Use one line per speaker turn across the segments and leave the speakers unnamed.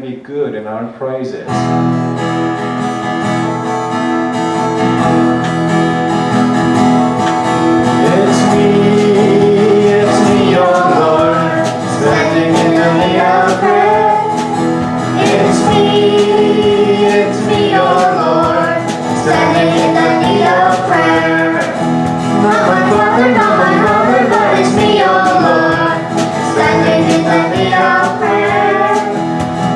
to be good in our praises. It's me, your Lord, standing in the need of prayer. It's me, your Lord, standing in the need of prayer. Not my brother, but it's me, your Lord, standing in the need of prayer.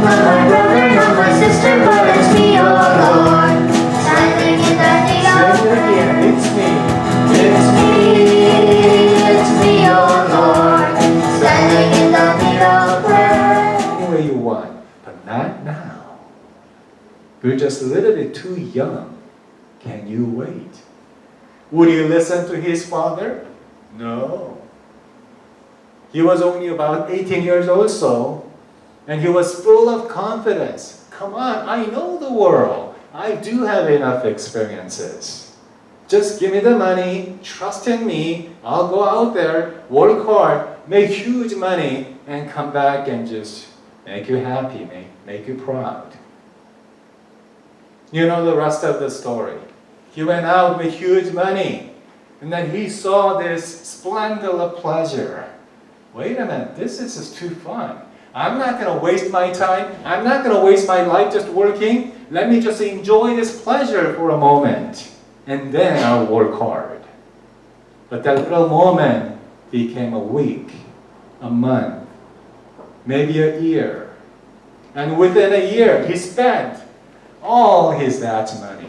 Not my brother, not my sister, but it's me, your Lord, standing in the need of prayer. It's me, your Lord, standing in the need of prayer. Any way you want, but not now. You're just a little bit too young. Can you wait? Would he listen to his father? No. He was only about 18 years old, and he was full of confidence. Come on, I know the world. I do have enough experiences. Just give me the money, trust in me, I'll go out there, work hard, make huge money, and come back and just make you happy, make you proud. You know the rest of the story. He went out with huge money, and then he saw this splendor of pleasure. Wait a minute, this is just too fun. I'm not going to waste my time. I'm not going to waste my life just working. Let me just enjoy this pleasure for a moment, and then I'll work hard. But that little moment became a week, a month, maybe a year. And within a year, he spent all his dad's money.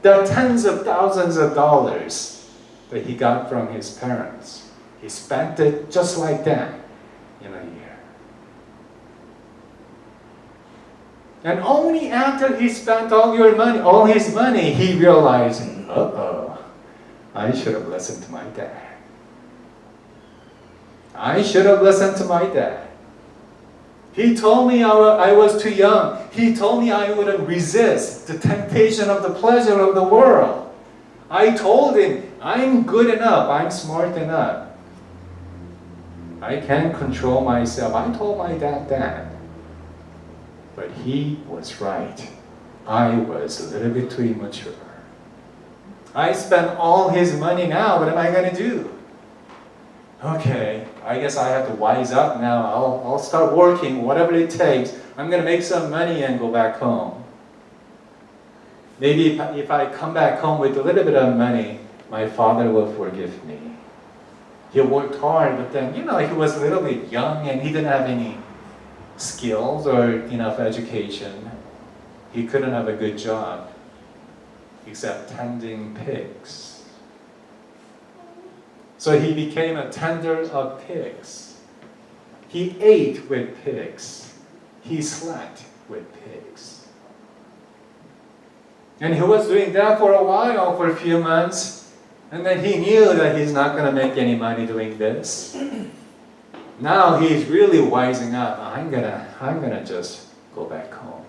The tens of thousands of dollars that he got from his parents. He spent it just like that in a year. And only after he spent all his money, he realized, uh-oh, I should have listened to my dad. I should have listened to my dad. He told me I was too young. He told me I wouldn't resist the temptation of the pleasure of the world. I told him, I'm good enough, I'm smart enough. I can control myself. I told my dad that. But he was right. I was a little bit too immature. I spent all his money now, what am I going to do? Okay, I guess I have to wise up now. I'll start working, whatever it takes. I'm going to make some money and go back home. Maybe if I come back home with a little bit of money, my father will forgive me. He worked hard, but then, he was a little bit young and he didn't have any skills or enough education. He couldn't have a good job except tending pigs. So he became a tender of pigs. He ate with pigs. He slept with pigs. And he was doing that for a while, for a few months. And then he knew that he's not going to make any money doing this. Now he's really wising up. I'm gonna just go back home.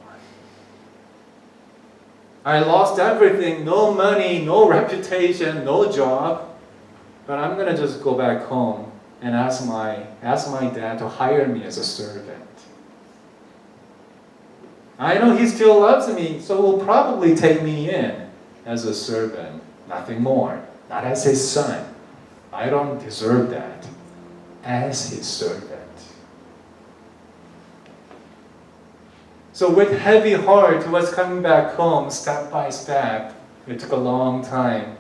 I lost everything, no money, no reputation, no job. But I'm going to just go back home and ask my dad to hire me as a servant. I know he still loves me, so he'll probably take me in as a servant. Nothing more. Not as his son. I don't deserve that. As his servant. So with heavy heart, he was coming back home step by step. It took a long time.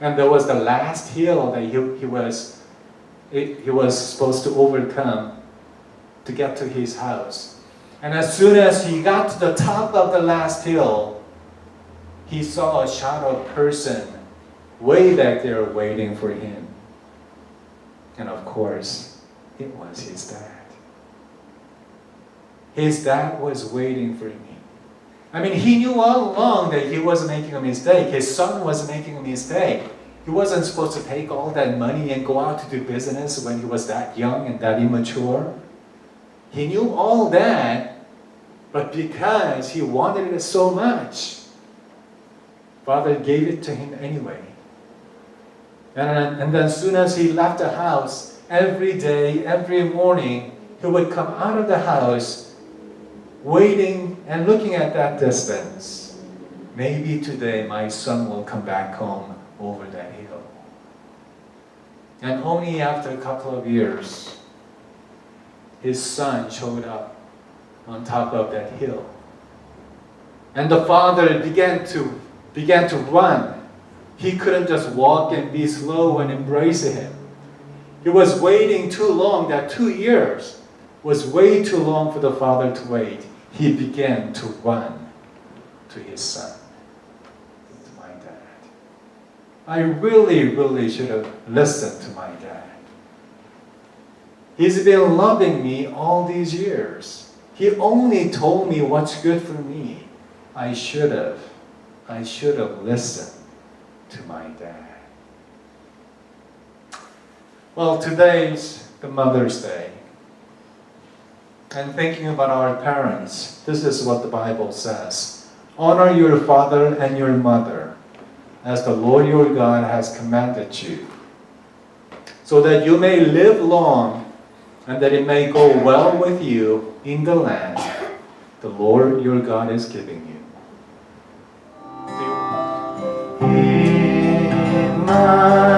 And there was the last hill that he was supposed to overcome to get to his house. And as soon as he got to the top of the last hill, he saw a shadow person way back there waiting for him. And of course, it was his dad. His dad was waiting for him. I mean, he knew all along that he was making a mistake. His son was making a mistake. He wasn't supposed to take all that money and go out to do business when he was that young and that immature. He knew all that, but because he wanted it so much, Father gave it to him anyway. And then as soon as he left the house, every day, every morning, he would come out of the house waiting and looking at that distance. Maybe today my son will come back home over that hill. And only after a couple of years, his son showed up on top of that hill. And the father began to run. He couldn't just walk and be slow and embrace him. He was waiting too long. That 2 years was way too long for the father to wait. He began to run to his son, to my dad. I really should have listened to my dad. He's been loving me all these years. He only told me what's good for me. I should have listened to my dad. Well, today's the Mother's Day. And thinking about our parents, this is what the Bible says. Honor your father and your mother, as the Lord your God has commanded you, so that you may live long and that it may go well with you in the land the Lord your God is giving you. In my